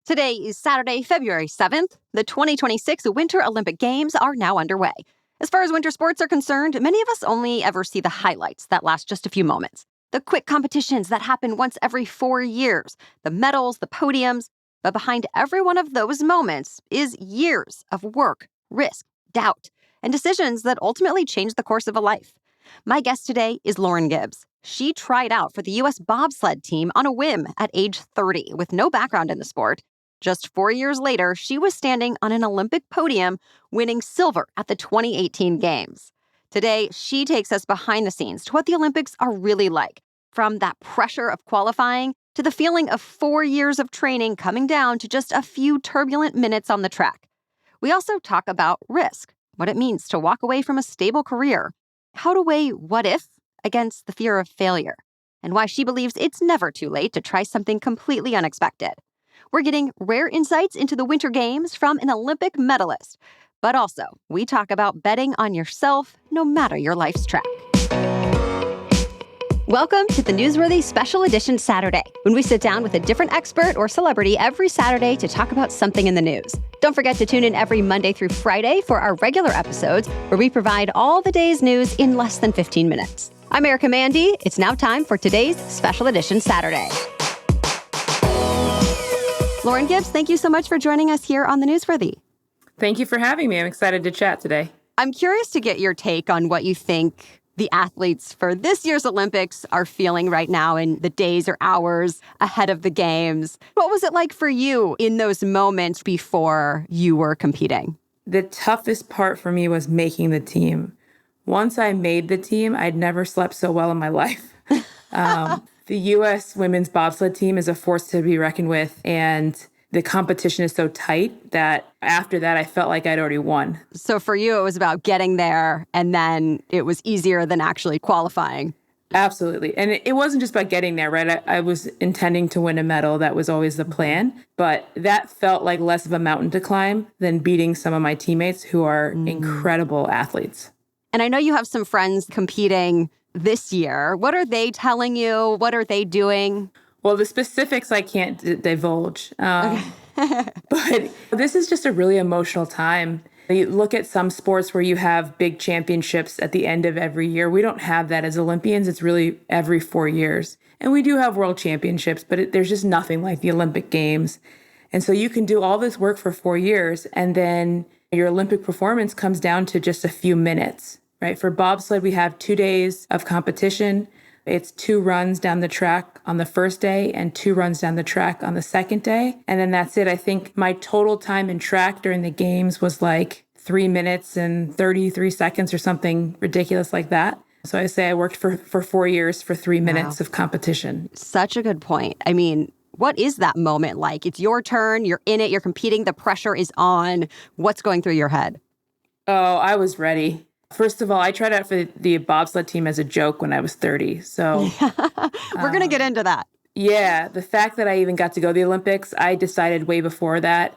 Today is Saturday, February 7th. The 2026 Winter Olympic Games are now underway. As far as winter sports are concerned, many of us only ever see the highlights that last just a few moments. The quick competitions that happen once every 4 years, the medals, the podiums. But behind every one of those moments is years of work, risk, doubt, and decisions that ultimately change the course of a life. My guest today is Lauren Gibbs. She tried out for the U.S. bobsled team on a whim at age 30 with no background in the sport. Just 4 years later, she was standing on an Olympic podium, winning silver at the 2018 Games. Today, she takes us behind the scenes to what the Olympics are really like, from that pressure of qualifying to the feeling of 4 years of training coming down to just a few turbulent minutes on the track. We also talk about risk, what it means to walk away from a stable career, how to weigh what if against the fear of failure, and why she believes it's never too late to try something completely unexpected. We're getting rare insights into the Winter Games from an Olympic medalist. But also, we talk about betting on yourself no matter your life's track. Welcome to the Newsworthy Special Edition Saturday, when we sit down with a different expert or celebrity every Saturday to talk about something in the news. Don't forget to tune in every Monday through Friday for our regular episodes, where we provide all the day's news in less than 15 minutes. I'm Erica Mandy. It's now time for today's Special Edition Saturday. Lauren Gibbs, thank you so much for joining us here on the Newsworthy. Thank you for having me. I'm excited to chat today. I'm curious to get your take on what you think the athletes for this year's Olympics are feeling right now in the days or hours ahead of the Games. What was it like for you in those moments before you were competing? The toughest part for me was making the team. Once I made the team, I'd never slept so well in my life. The U.S. women's bobsled team is a force to be reckoned with, and the competition is so tight that after that, I felt like I'd already won. So for you, it was about getting there, and then it was easier than actually qualifying. Absolutely. And it wasn't just about getting there, right? I was intending to win a medal. That was always the plan. But that felt like less of a mountain to climb than beating some of my teammates who are incredible athletes. And I know you have some friends competing this year. What are they telling you? What are they doing? Well, the specifics I can't divulge. But this is just a really emotional time. You look at some sports where you have big championships at the end of every year. We don't have that as Olympians. It's really every 4 years. And we do have world championships, but there's just nothing like the Olympic Games. And so you can do all this work for 4 years, and then your Olympic performance comes down to just a few minutes. Right? For bobsled, we have 2 days of competition. It's 2 runs down the track on the first day and 2 runs down the track on the second day. And then that's it. I think my total time in track during the Games was like 3 minutes and 33 seconds or something ridiculous like that. So I say I worked for 4 years for 3 minutes of competition. Such a good point. I mean, what is that moment like? It's your turn. You're in it. You're competing. The pressure is on. What's going through your head? Oh, I was ready. First of all, I tried out for the bobsled team as a joke when I was 30. So we're going to get into that. Yeah. The fact that I even got to go to the Olympics, I decided way before that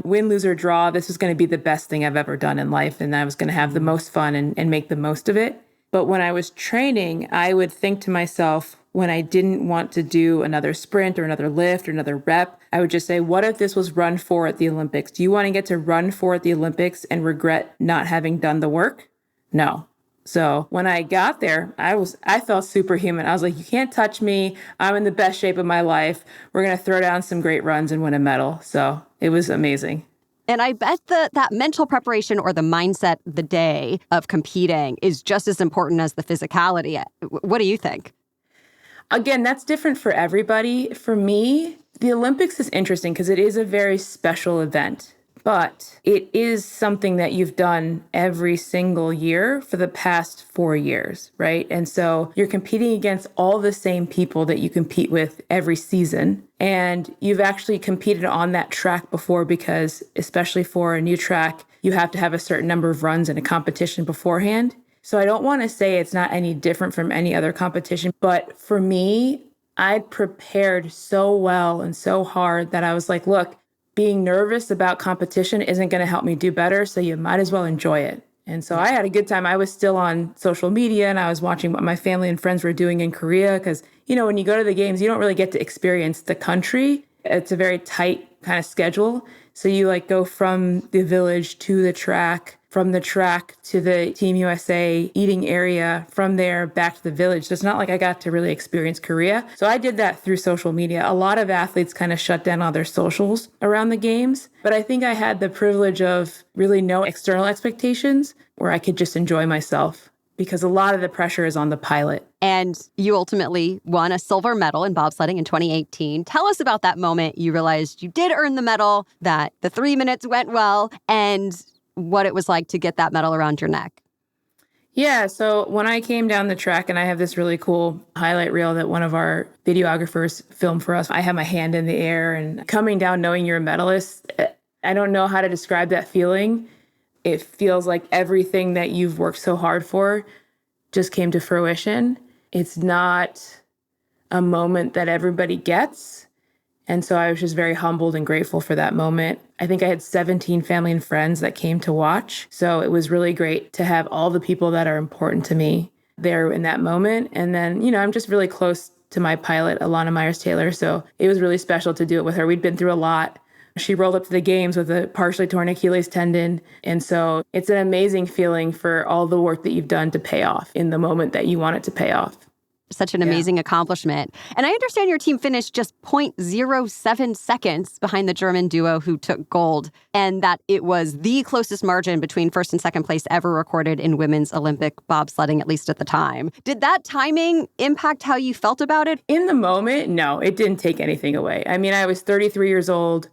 win, lose, or draw, this was going to be the best thing I've ever done in life. And I was going to have the most fun and make the most of it. But when I was training, I would think to myself, when I didn't want to do another sprint or another lift or another rep, I would just say, what if this was run 4 at the Olympics? Do you want to get to run 4 at the Olympics and regret not having done the work? No. So when I got there, I felt superhuman. I was like, you can't touch me. I'm in the best shape of my life. We're going to throw down some great runs and win a medal. So it was amazing. And I bet that mental preparation or the mindset the day of competing is just as important as the physicality. What do you think? Again, that's different for everybody. For me, the Olympics is interesting because it is a very special event. But it is something that you've done every single year for the past 4 years, right? And so you're competing against all the same people that you compete with every season. And you've actually competed on that track before because, especially for a new track, you have to have a certain number of runs in a competition beforehand. So I don't want to say it's not any different from any other competition. But for me, I'd prepared so well and so hard that I was like, look, being nervous about competition isn't going to help me do better, so you might as well enjoy it. And so I had a good time. I was still on social media and I was watching what my family and friends were doing in Korea because, when you go to the Games, you don't really get to experience the country. It's a very tight kind of schedule. So you like go from the village to the track, from the track to the Team USA eating area, from there back to the village. So it's not like I got to really experience Korea. So I did that through social media. A lot of athletes kind of shut down all their socials around the games, but I think I had the privilege of really no external expectations where I could just enjoy myself because a lot of the pressure is on the pilot. And you ultimately won a silver medal in bobsledding in 2018. Tell us about that moment you realized you did earn the medal, that the 3 minutes went well, and what it was like to get that medal around your neck. Yeah, so when I came down the track, and I have this really cool highlight reel that one of our videographers filmed for us, I had my hand in the air and coming down knowing you're a medalist, I don't know how to describe that feeling. It feels like everything that you've worked so hard for just came to fruition. It's not a moment that everybody gets. And so I was just very humbled and grateful for that moment. I think I had 17 family and friends that came to watch. So it was really great to have all the people that are important to me there in that moment. And then, I'm just really close to my pilot, Alana Myers-Taylor. So it was really special to do it with her. We'd been through a lot. She rolled up to the games with a partially torn Achilles tendon. And so it's an amazing feeling for all the work that you've done to pay off in the moment that you want it to pay off. Such an amazing accomplishment. And I understand your team finished just 0.07 seconds behind the German duo who took gold, and that it was the closest margin between first and second place ever recorded in women's Olympic bobsledding, at least at the time. Did that timing impact how you felt about it? In the moment, no, it didn't take anything away. I mean, I was 33 years old,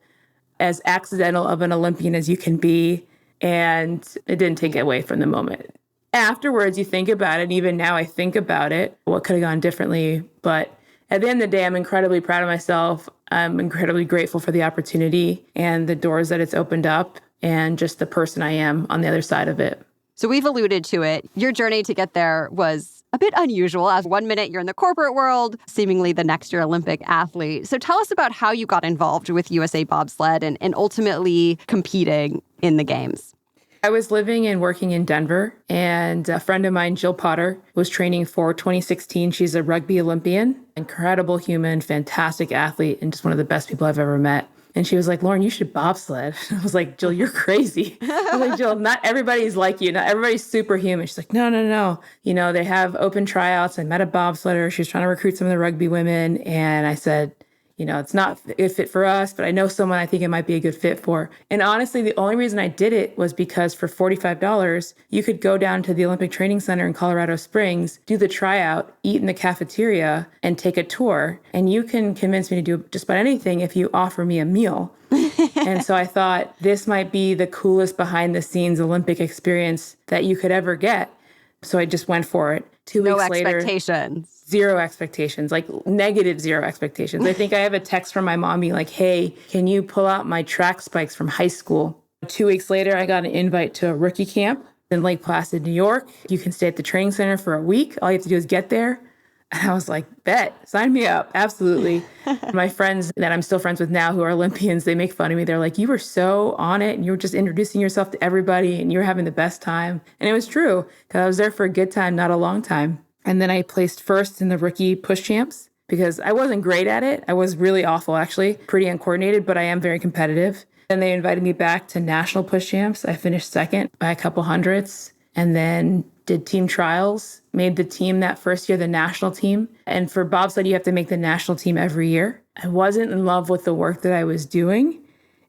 as accidental of an Olympian as you can be, and it didn't take away from the moment. Afterwards, you think about it, and even now I think about it, what could have gone differently. But at the end of the day, I'm incredibly proud of myself. I'm incredibly grateful for the opportunity and the doors that it's opened up and just the person I am on the other side of it. So we've alluded to it. Your journey to get there was a bit unusual. As 1 minute you're in the corporate world, seemingly the next you're Olympic athlete. So tell us about how you got involved with USA Bobsled and ultimately competing in the games. I was living and working in Denver, and a friend of mine, Jill Potter, was training for 2016. She's a rugby Olympian, incredible human, fantastic athlete, and just one of the best people I've ever met. And she was like, Lauren, you should bobsled. I was like, Jill, you're crazy. I was like, Jill, not everybody's like you. Not everybody's superhuman. She's like, no. They have open tryouts. I met a bobsledder. She was trying to recruit some of the rugby women. And I said, it's not a good fit for us, but I know someone I think it might be a good fit for. And honestly, the only reason I did it was because for $45, you could go down to the Olympic Training Center in Colorado Springs, do the tryout, eat in the cafeteria, and take a tour. And you can convince me to do just about anything if you offer me a meal. And so I thought this might be the coolest behind the scenes Olympic experience that you could ever get. So I just went for it. 2 weeks later. No expectations. Zero expectations, like negative zero expectations. I think I have a text from my mom being like, hey, can you pull out my track spikes from high school? 2 weeks later, I got an invite to a rookie camp in Lake Placid, New York. You can stay at the training center for a week. All you have to do is get there. And I was like, bet, sign me up. Absolutely. My friends that I'm still friends with now who are Olympians, they make fun of me. They're like, you were so on it and you were just introducing yourself to everybody and you were having the best time. And it was true because I was there for a good time, not a long time. And then I placed first in the rookie push champs because I wasn't great at it. I was really awful, actually, pretty uncoordinated, but I am very competitive. Then they invited me back to national push champs. I finished second by a couple hundredths and then did team trials, made the team that first year, the national team. And for bobsled, you have to make the national team every year. I wasn't in love with the work that I was doing.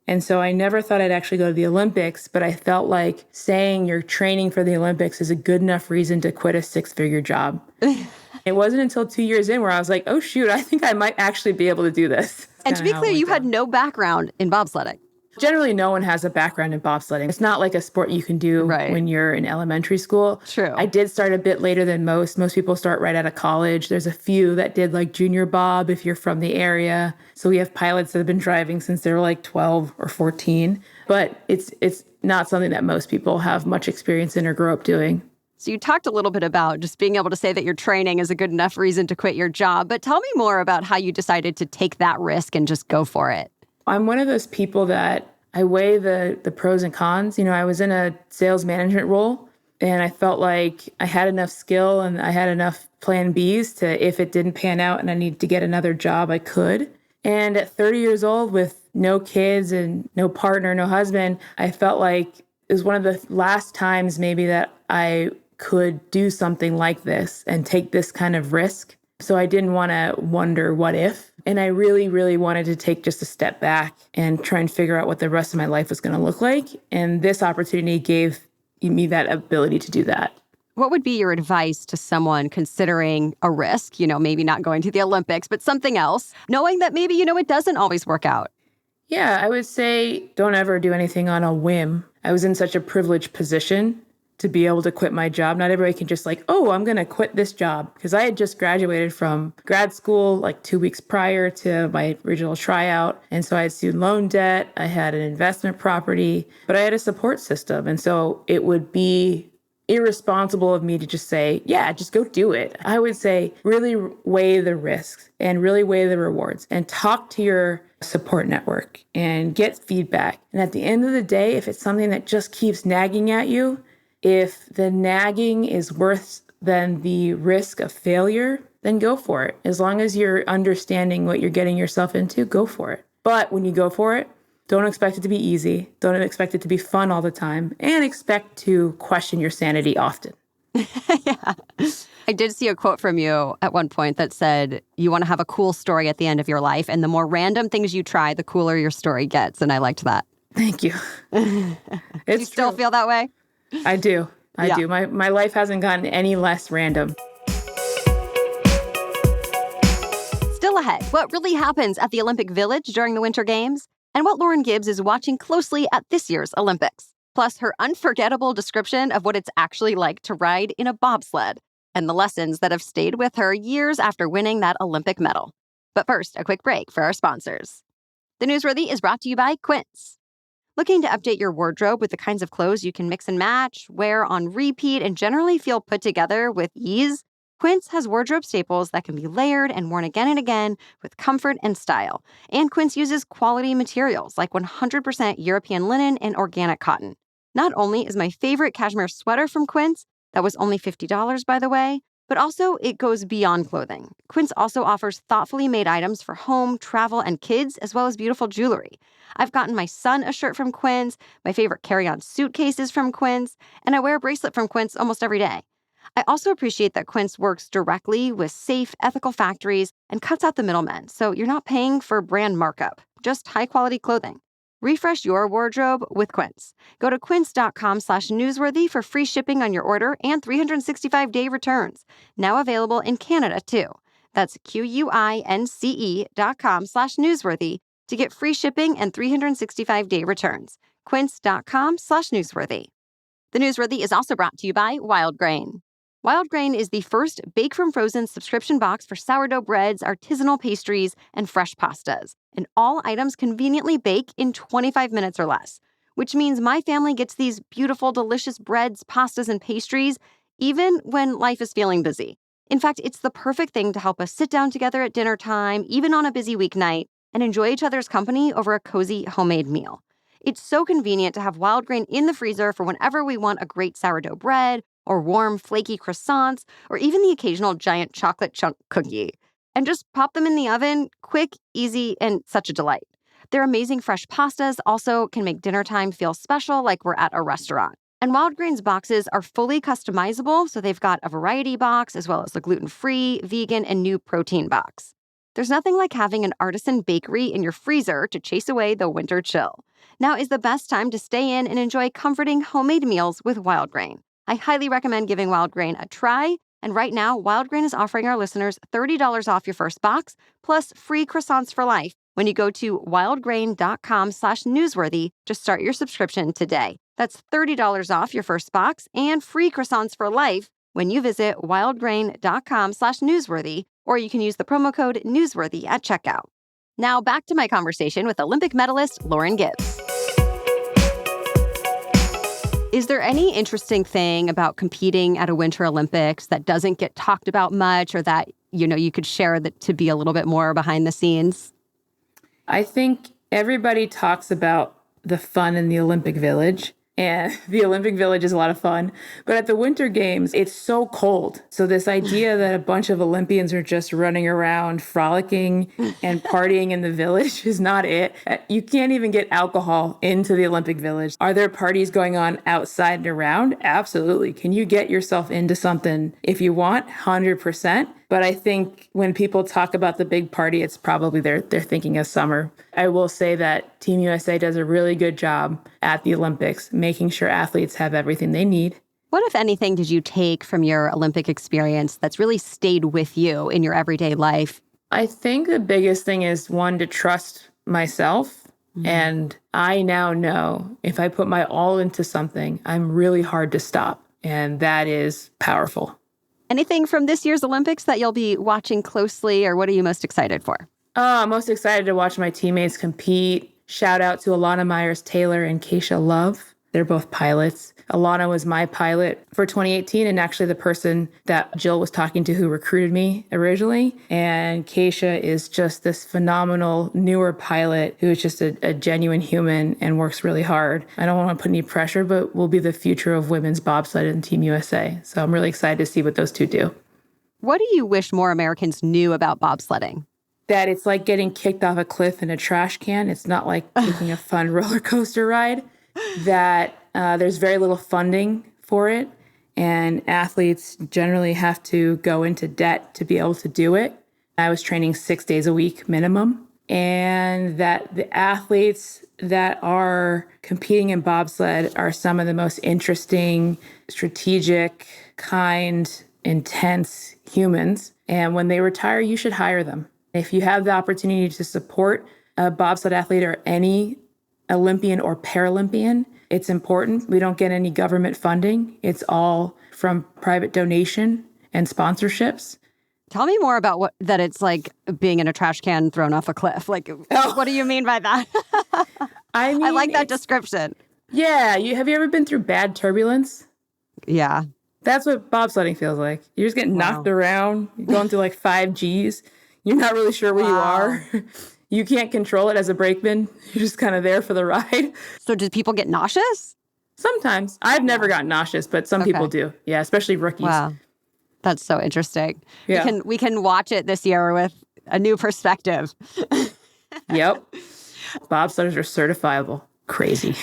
And so I never thought I'd actually go to the Olympics, but I felt like saying you're training for the Olympics is a good enough reason to quit a 6-figure job. It wasn't until 2 years in where I was like, oh, shoot, I think I might actually be able to do this. And to be clear, you had no background in bobsledding. Generally, no one has a background in bobsledding. It's not like a sport you can do when you're in elementary school. True. I did start a bit later than most. Most people start right out of college. There's a few that did like junior bob if you're from the area. So we have pilots that have been driving since they were like 12 or 14. But it's not something that most people have much experience in or grow up doing. So you talked a little bit about just being able to say that your training is a good enough reason to quit your job. But tell me more about how you decided to take that risk and just go for it. I'm one of those people that I weigh the pros and cons. I was in a sales management role and I felt like I had enough skill and I had enough plan Bs to, if it didn't pan out and I needed to get another job, I could. And at 30 years old with no kids and no partner, no husband, I felt like it was one of the last times maybe that I could do something like this and take this kind of risk. So I didn't want to wonder what if. And I really, really wanted to take just a step back and try and figure out what the rest of my life was going to look like. And this opportunity gave me that ability to do that. What would be your advice to someone considering a risk, maybe not going to the Olympics, but something else, knowing that maybe, it doesn't always work out? Yeah, I would say don't ever do anything on a whim. I was in such a privileged position to be able to quit my job. Not everybody can just I'm going to quit this job. Because I had just graduated from grad school 2 weeks prior to my original tryout. And so I had student loan debt. I had an investment property, but I had a support system. And so it would be irresponsible of me to just say, yeah, just go do it. I would say really weigh the risks and really weigh the rewards and talk to your support network and get feedback. And at the end of the day, if it's something that just keeps nagging at you, if the nagging is worse than the risk of failure, then go for it. As long as you're understanding what you're getting yourself into, go for it. But when you go for it, don't expect it to be easy. Don't expect it to be fun all the time. And expect to question your sanity often. Yeah. I did see a quote from you at one point that said, you want to have a cool story at the end of your life. And the more random things you try, the cooler your story gets. And I liked that. Thank you. Do you still feel that way? I do. I do. My life hasn't gotten any less random. Still ahead, what really happens at the Olympic Village during the Winter Games, and what Lauren Gibbs is watching closely at this year's Olympics. Plus her unforgettable description of what it's actually like to ride in a bobsled, and the lessons that have stayed with her years after winning that Olympic medal. But first, a quick break for our sponsors. The Newsworthy is brought to you by Quince. Looking to update your wardrobe with the kinds of clothes you can mix and match, wear on repeat, and generally feel put together with ease? Quince has wardrobe staples that can be layered and worn again and again with comfort and style. And Quince uses quality materials like 100% European linen and organic cotton. Not only is my favorite cashmere sweater from Quince, that was only $50 by the way, but also it goes beyond clothing. Quince also offers thoughtfully made items for home, travel, and kids, as well as beautiful jewelry. I've gotten my son a shirt from Quince, my favorite carry-on suitcases from Quince, and I wear a bracelet from Quince almost every day. I also appreciate that Quince works directly with safe, ethical factories and cuts out the middlemen, so you're not paying for brand markup, just high-quality clothing. Refresh your wardrobe with Quince. Go to quince.com/newsworthy for free shipping on your order and 365-day returns. Now available in Canada, too. That's QUINCE.com/newsworthy to get free shipping and 365-day returns. Quince.com/newsworthy. The Newsworthy is also brought to you by Wild Grain. Wild Grain is the first bake from frozen subscription box for sourdough breads, artisanal pastries, and fresh pastas. And all items conveniently bake in 25 minutes or less, which means my family gets these beautiful, delicious breads, pastas, and pastries, even when life is feeling busy. In fact, it's the perfect thing to help us sit down together at dinner time, even on a busy weeknight, and enjoy each other's company over a cozy homemade meal. It's so convenient to have Wild Grain in the freezer for whenever we want a great sourdough bread, or warm, flaky croissants, or even the occasional giant chocolate chunk cookie. And just pop them in the oven, quick, easy, and such a delight. Their amazing fresh pastas also can make dinner time feel special like we're at a restaurant. And Wild Grain's boxes are fully customizable, so they've got a variety box as well as a gluten-free, vegan, and new protein box. There's nothing like having an artisan bakery in your freezer to chase away the winter chill. Now is the best time to stay in and enjoy comforting homemade meals with Wild Grain. I highly recommend giving Wild Grain a try, and right now, Wild Grain is offering our listeners $30 off your first box, plus free croissants for life when you go to wildgrain.com/newsworthy to start your subscription today. That's $30 off your first box and free croissants for life when you visit wildgrain.com/newsworthy, or you can use the promo code newsworthy at checkout. Now back to my conversation with Olympic medalist Lauren Gibbs. Is there any interesting thing about competing at a Winter Olympics that doesn't get talked about much, or that, you could share that to be a little bit more behind the scenes? I think everybody talks about the fun in the Olympic Village. And the Olympic Village is a lot of fun. But at the Winter Games, it's so cold. So this idea that a bunch of Olympians are just running around, frolicking and partying in the village is not it. You can't even get alcohol into the Olympic Village. Are there parties going on outside and around? Absolutely. Can you get yourself into something if you want? 100%. But I think when people talk about the big party, it's probably they're thinking of summer. I will say that Team USA does a really good job at the Olympics, making sure athletes have everything they need. What, if anything, did you take from your Olympic experience that's really stayed with you in your everyday life? I think the biggest thing is, one, to trust myself. And I now know if I put my all into something, I'm really hard to stop. And that is powerful. Anything from this year's Olympics that you'll be watching closely, or what are you most excited for? I'm most excited to watch my teammates compete. Shout out to Alana Myers-Taylor and Keisha Love. They're both pilots. Alana was my pilot for 2018 and actually the person that Jill was talking to who recruited me originally. And Keisha is just this phenomenal newer pilot who is just a genuine human and works really hard. I don't want to put any pressure, but will be the future of women's bobsled in Team USA. So I'm really excited to see what those two do. What do you wish more Americans knew about bobsledding? That it's like getting kicked off a cliff in a trash can. It's not like taking a fun roller coaster ride. That there's very little funding for it, and athletes generally have to go into debt to be able to do it. I was training 6 days a week minimum, and that the athletes that are competing in bobsled are some of the most interesting, strategic, kind, intense humans. And when they retire, you should hire them. If you have the opportunity to support a bobsled athlete or any Olympian or Paralympian, it's important. We don't get any government funding. It's all from private donation and sponsorships. Tell me more about that it's like being in a trash can thrown off a cliff. What do you mean by that? I like that description. Yeah. Have you ever been through bad turbulence? Yeah. That's what bobsledding feels like. You're just getting knocked around. You're going through like 5 Gs. You're not really sure where you are. You can't control it as a brakeman. You're just kind of there for the ride. So do people get nauseous? Sometimes. I've never gotten nauseous, but some people do. Yeah, especially rookies. Wow. That's so interesting. Yeah. We can watch it this year with a new perspective. Yep. Bobsledders are certifiable. Crazy.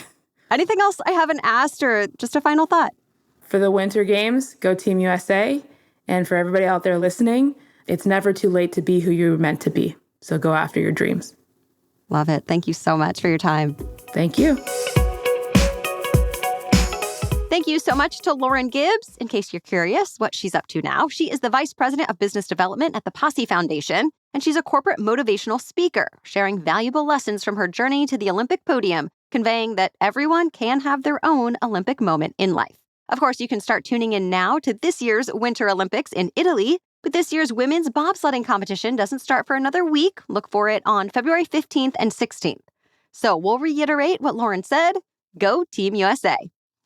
Anything else I haven't asked, or just a final thought? For the Winter Games, go Team USA. And for everybody out there listening, it's never too late to be who you're meant to be. So go after your dreams. Love it. Thank you so much for your time. Thank you. Thank you so much to Lauren Gibbs. In case you're curious what she's up to now, she is the Vice President of Business Development at the Posse Foundation, and she's a corporate motivational speaker, sharing valuable lessons from her journey to the Olympic podium, conveying that everyone can have their own Olympic moment in life. Of course, you can start tuning in now to this year's Winter Olympics in Italy. But this year's women's bobsledding competition doesn't start for another week. Look for it on February 15th and 16th. So we'll reiterate what Lauren said. Go Team USA.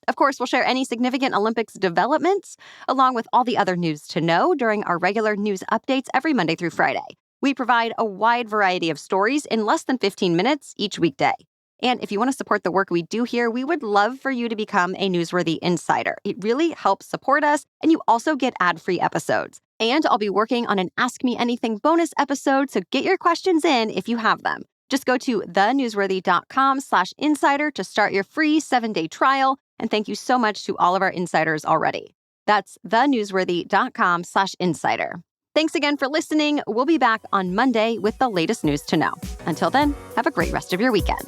Of course, we'll share any significant Olympics developments, along with all the other news to know during our regular news updates every Monday through Friday. We provide a wide variety of stories in less than 15 minutes each weekday. And if you want to support the work we do here, we would love for you to become a Newsworthy Insider. It really helps support us, and you also get ad-free episodes. And I'll be working on an Ask Me Anything bonus episode, so get your questions in if you have them. Just go to thenewsworthy.com/insider to start your free 7-day trial. And thank you so much to all of our insiders already. That's thenewsworthy.com/insider. Thanks again for listening. We'll be back on Monday with the latest news to know. Until then, have a great rest of your weekend.